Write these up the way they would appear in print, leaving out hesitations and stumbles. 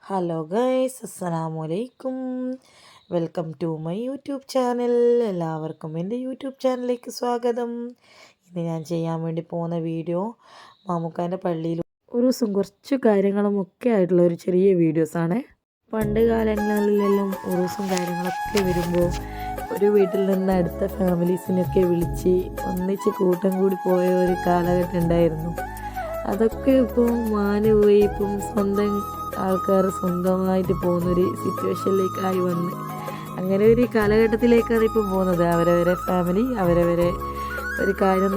Hello guys, അസ്സലാമു അലൈക്കും. Welcome to my YouTube channel. എല്ലാവർക്കും എൻ്റെ യൂട്യൂബ് ചാനലിലേക്ക് സ്വാഗതം. ഇന്ന് ഞാൻ ചെയ്യാൻ വേണ്ടി പോകുന്ന വീഡിയോ മാമുക്കാൻ്റെ പള്ളിയിൽ ഒരു ദിവസം കുറച്ച് കാര്യങ്ങളും ഒക്കെ ആയിട്ടുള്ള ഒരു ചെറിയ വീഡിയോസാണ്. പണ്ട് കാലങ്ങളിലെല്ലാം ഒരു ദിവസം കാര്യങ്ങളൊക്കെ വരുമ്പോൾ ഒരു വീട്ടിൽ നിന്ന് അടുത്ത ഫാമിലീസിനൊക്കെ വിളിച്ച് ഒന്നിച്ച് കൂട്ടം കൂടി പോയ ഒരു കാലഘട്ടം ഉണ്ടായിരുന്നു. അതൊക്കെ ഇപ്പോൾ മാനുപോയി. ഇപ്പം സ്വന്തം ആൾക്കാർ സ്വന്തമായിട്ട് പോകുന്നൊരു സിറ്റുവേഷനിലേക്കായി വന്ന് അങ്ങനെ ഒരു കാലഘട്ടത്തിലേക്കാണ് ഇപ്പോൾ പോകുന്നത്. അവരവരെ ഫാമിലി അവരവരെ ഒരു കാര്യം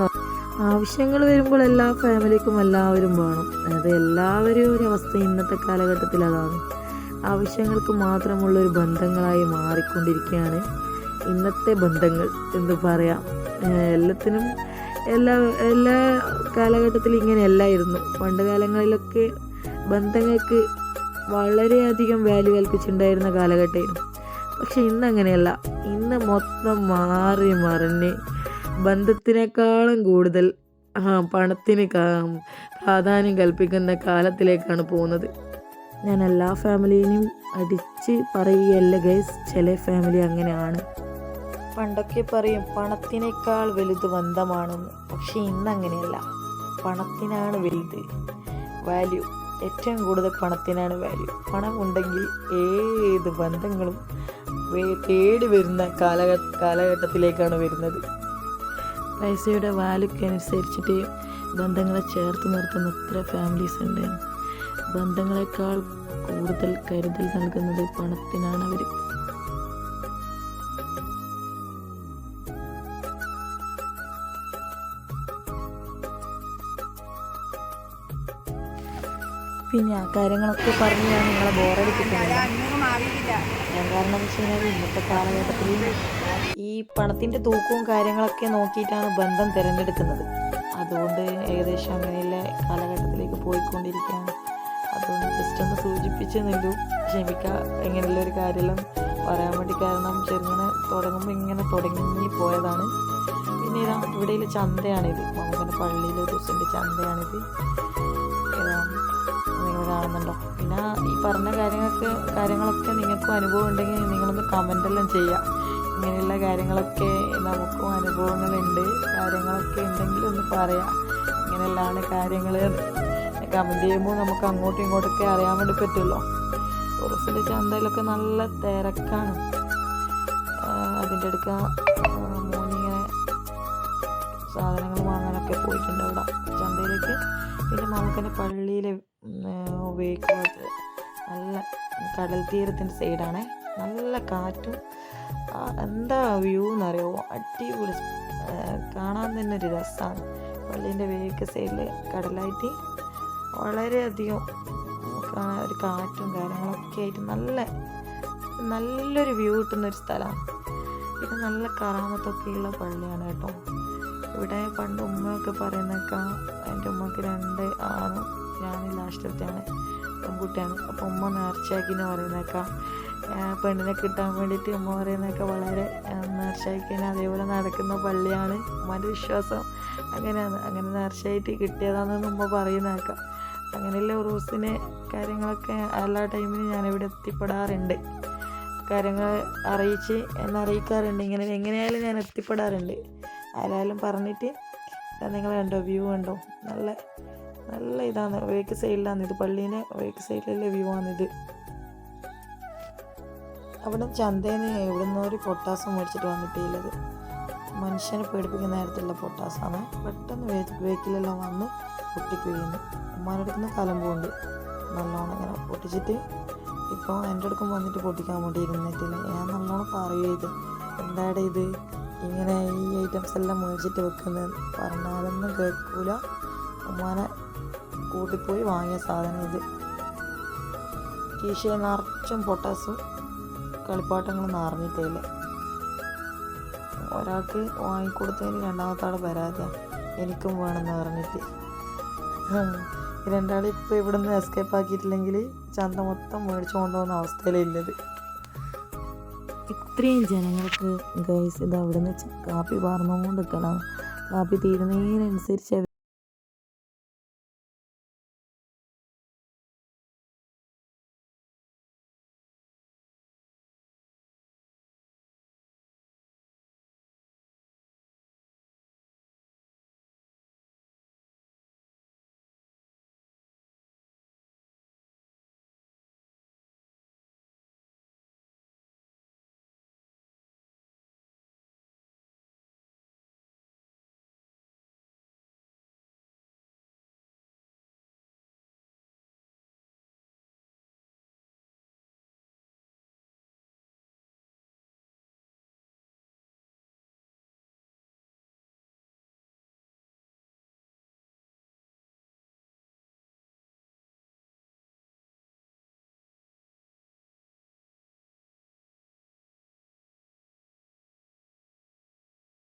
ആവശ്യങ്ങൾ വരുമ്പോൾ എല്ലാ ഫാമിലിക്കും എല്ലാവരും വേണം. അത് എല്ലാവരും ഒരു അവസ്ഥ ഇന്നത്തെ കാലഘട്ടത്തിൽ അതാണ്. ആവശ്യങ്ങൾക്ക് മാത്രമുള്ളൊരു ബന്ധങ്ങളായി മാറിക്കൊണ്ടിരിക്കുകയാണ് ഇന്നത്തെ ബന്ധങ്ങൾ എന്ന് പറയാം. എല്ലാത്തിനും എല്ലാ കാലഘട്ടത്തിലും ഇങ്ങനെയല്ലായിരുന്നു. പണ്ട് കാലങ്ങളിലൊക്കെ ബന്ധങ്ങൾക്ക് വളരെയധികം വാല്യൂ കൽപ്പിച്ചിട്ടുണ്ടായിരുന്ന കാലഘട്ടമായിരുന്നു. പക്ഷെ ഇന്നങ്ങനെയല്ല. ഇന്ന് മൊത്തം മാറി മറിഞ്ഞ് ബന്ധത്തിനേക്കാളും കൂടുതൽ പണത്തിന് പ്രാധാന്യം കൽപ്പിക്കുന്ന കാലത്തിലേക്കാണ് പോകുന്നത്. ഞാൻ എല്ലാ ഫാമിലിനെയും അടിച്ച് പറയുകയല്ല ഗൈസ്, ചില ഫാമിലി അങ്ങനെയാണ്. പണ്ടൊക്കെ പറയും പണത്തിനേക്കാൾ വലുത് ബന്ധമാണെന്ന്. പക്ഷെ ഇന്നങ്ങനെയല്ല. പണത്തിനാണ് വലുത് വാല്യൂ. ഏറ്റവും കൂടുതൽ പണത്തിനാണ് വാല്യൂ. പണം ഉണ്ടെങ്കിൽ ഏത് ബന്ധങ്ങളും തേടി വരുന്ന കാലഘട്ടത്തിലേക്കാണ് വരുന്നത്. പൈസയുടെ വാല്യൂക്ക് അനുസരിച്ചിട്ട് ബന്ധങ്ങളെ ചേർത്ത് നിർത്തുന്ന എത്ര ഫാമിലീസ് ഉണ്ട്. ബന്ധങ്ങളെക്കാൾ കൂടുതൽ കരുതൽ നൽകുന്നത് പണത്തിനാണ് അവർ. പിന്നെ ആ കാര്യങ്ങളൊക്കെ പറഞ്ഞ് ഞാൻ നിങ്ങളെ ബോറടിപ്പിക്കുന്നില്ല. ഞാൻ കാരണം വെച്ച് കഴിഞ്ഞാൽ ഇന്നത്തെ കാലഘട്ടത്തിൽ ഈ പണത്തിൻ്റെ തൂക്കവും കാര്യങ്ങളൊക്കെ നോക്കിയിട്ടാണ് ബന്ധം തിരഞ്ഞെടുക്കുന്നത്. അതുകൊണ്ട് ഏകദേശം അങ്ങനെയുള്ള കാലഘട്ടത്തിലേക്ക് പോയിക്കൊണ്ടിരിക്കുകയാണ്. അതുകൊണ്ട് ജസ്റ്റ് ഒന്ന് സൂചിപ്പിച്ച് നിന്നു. ക്ഷമിക്കുക, ഇങ്ങനെയുള്ള ഒരു കാര്യമെല്ലാം പറയാൻ വേണ്ടി. കാരണം ചെറുങ്ങനെ തുടങ്ങുമ്പോൾ ഇങ്ങനെ തുടങ്ങി പോയതാണ്. പിന്നെ ഇതാ ഇവിടെ ചന്തയാണിത്. നമുക്ക് പള്ളിയിലെ ഒരു ദിവസത്തിൻ്റെ ചന്തയാണിത്. കാണുന്നുണ്ടോ? പിന്നെ ഈ പറഞ്ഞ കാര്യങ്ങളൊക്കെ നിങ്ങൾക്കും അനുഭവം ഉണ്ടെങ്കിൽ നിങ്ങളൊന്ന് കമൻ്റെല്ലാം ചെയ്യുക. ഇങ്ങനെയുള്ള കാര്യങ്ങളൊക്കെ നമുക്കും അനുഭവങ്ങളുണ്ട്, കാര്യങ്ങളൊക്കെ ഉണ്ടെങ്കിൽ ഒന്ന് പറയാം. ഇങ്ങനെയുള്ളതാണ് കാര്യങ്ങൾ. കമൻറ്റ് ചെയ്യുമ്പോൾ നമുക്ക് അങ്ങോട്ടും ഇങ്ങോട്ടൊക്കെ അറിയാൻ വേണ്ടി പറ്റുമല്ലോ. ഉറുസിൻ്റെ ചന്തയിലൊക്കെ നല്ല തിരക്കാണ്. അതിൻ്റെ അടുക്ക മോനിങ്ങനെ സാധനങ്ങൾ വാങ്ങാനൊക്കെ പോയിട്ടുണ്ട് അവിടെ ചന്തയിലേക്ക്. പിന്നെ നമുക്കെന്നെ പള്ളിയിലെ ഉപയോഗിക്കുന്നത് നല്ല കടൽ തീരത്തിൻ്റെ സൈഡാണ്. നല്ല കാറ്റും എന്താ വ്യൂ എന്നറിയാമോ? അടിപൊളി. കാണാൻ തന്നെ ഒരു രസമാണ്. പള്ളീൻ്റെ വേക്ക് സൈഡിൽ കടലായിട്ട് വളരെയധികം കാണാൻ ഒരു കാറ്റും കാര്യങ്ങളൊക്കെ ആയിട്ട് നല്ലൊരു വ്യൂ കിട്ടുന്നൊരു സ്ഥലമാണ്. പിന്നെ നല്ല കറാമത്തൊക്കെയുള്ള പള്ളിയാണ് കേട്ടോ. ഇവിടെ പണ്ട് ഉമ്മയൊക്കെ പറയുന്നേക്കാം, എൻ്റെ ഉമ്മക്ക് 2 ആണും ഞാൻ ലാസ്റ്റത്തെയാണ്, പെൺകുട്ടിയാണ്. അപ്പോൾ ഉമ്മ നേർച്ചയാക്കിന്ന് പറയുന്നേക്കാം. പെണ്ണിനെ കിട്ടാൻ വേണ്ടിയിട്ട് ഉമ്മ പറയുന്നതൊക്കെ വളരെ നേർച്ചയാക്കിന് അതേപോലെ നടക്കുന്ന പള്ളിയാണ്. ഉമ്മൻ്റെ വിശ്വാസം അങ്ങനെയാണ്. അങ്ങനെ നേർച്ചയായിട്ട് കിട്ടിയതാണെന്ന് ഉമ്മ പറയുന്നേക്കാം. അങ്ങനെയുള്ള ഉറൂസിന് കാര്യങ്ങളൊക്കെ എല്ലാ ടൈമിലും ഞാനിവിടെ എത്തിപ്പെടാറുണ്ട്. കാര്യങ്ങൾ അറിയിക്കാറുണ്ട്. എങ്ങനെയായാലും ഞാൻ എത്തിപ്പെടാറുണ്ട്. ആരായാലും പറഞ്ഞിട്ട് നിങ്ങൾ കണ്ടോ, വ്യൂ കണ്ടോ? നല്ല ഇതാണ്. വേക്ക് സൈഡിലാണ് ഇത്. പള്ളീൻ്റെ വേക്ക് സൈഡിലുള്ള വ്യൂ ആണിത്. അവിടെ ചന്തയിൽ നിന്ന് എവിടുന്നോ ഒരു പൊട്ടാസ് മേടിച്ചിട്ട് വന്നിട്ടുള്ളത്. മനുഷ്യനെ പേടിപ്പിക്കുന്ന നേരത്തുള്ള പൊട്ടാസാണ്. പെട്ടെന്ന് വേക്കിലെല്ലാം വന്ന് പൊട്ടിക്ക് വീഴുന്നു. ഉമ്മാൻ്റെ അടുക്കുന്ന കലമ്പുണ്ട് നല്ലോണം ഇങ്ങനെ പൊട്ടിച്ചിട്ട്. ഇപ്പോൾ എൻ്റെ അടുക്കും വന്നിട്ട് പൊട്ടിക്കാൻ വേണ്ടി ഇരുന്നിട്ടില്ല. ഞാൻ നല്ലോണം പറയുക, ഇത് എന്താടെ ഇത് ഇങ്ങനെ ഈ ഐറ്റംസ് എല്ലാം മേടിച്ചിട്ട് വെക്കുന്നത് പറഞ്ഞാലൊന്നും കേൾക്കൂല. ഉമ്മാനെ കൂട്ടിപ്പോയി വാങ്ങിയ സാധനം ഇത്. കീശയെ നിറച്ചും പൊട്ടാസും കളിപ്പാട്ടങ്ങളും നിറഞ്ഞിട്ടില്ല. ഒരാൾക്ക് വാങ്ങിക്കൊടുത്തതിന് രണ്ടാമത്തെ ആൾ വരാതെ എനിക്കും വേണമെന്ന് പറഞ്ഞിട്ട് രണ്ടാൾ ഇപ്പോൾ ഇവിടെ നിന്ന് എസ്കേപ്പ് ആക്കിയിട്ടില്ലെങ്കിൽ ചന്ത മൊത്തം മേടിച്ചു കൊണ്ടുപോകുന്ന അവസ്ഥയിലുള്ളത്. ഇത്രയും ജനങ്ങൾക്ക് ഗൈസ് ഇത് അവിടെ നിന്ന് കാപ്പി പാർന്നുകൊണ്ട് നിൽക്കണം. കാപ്പി തീരുന്നതിനനുസരിച്ച്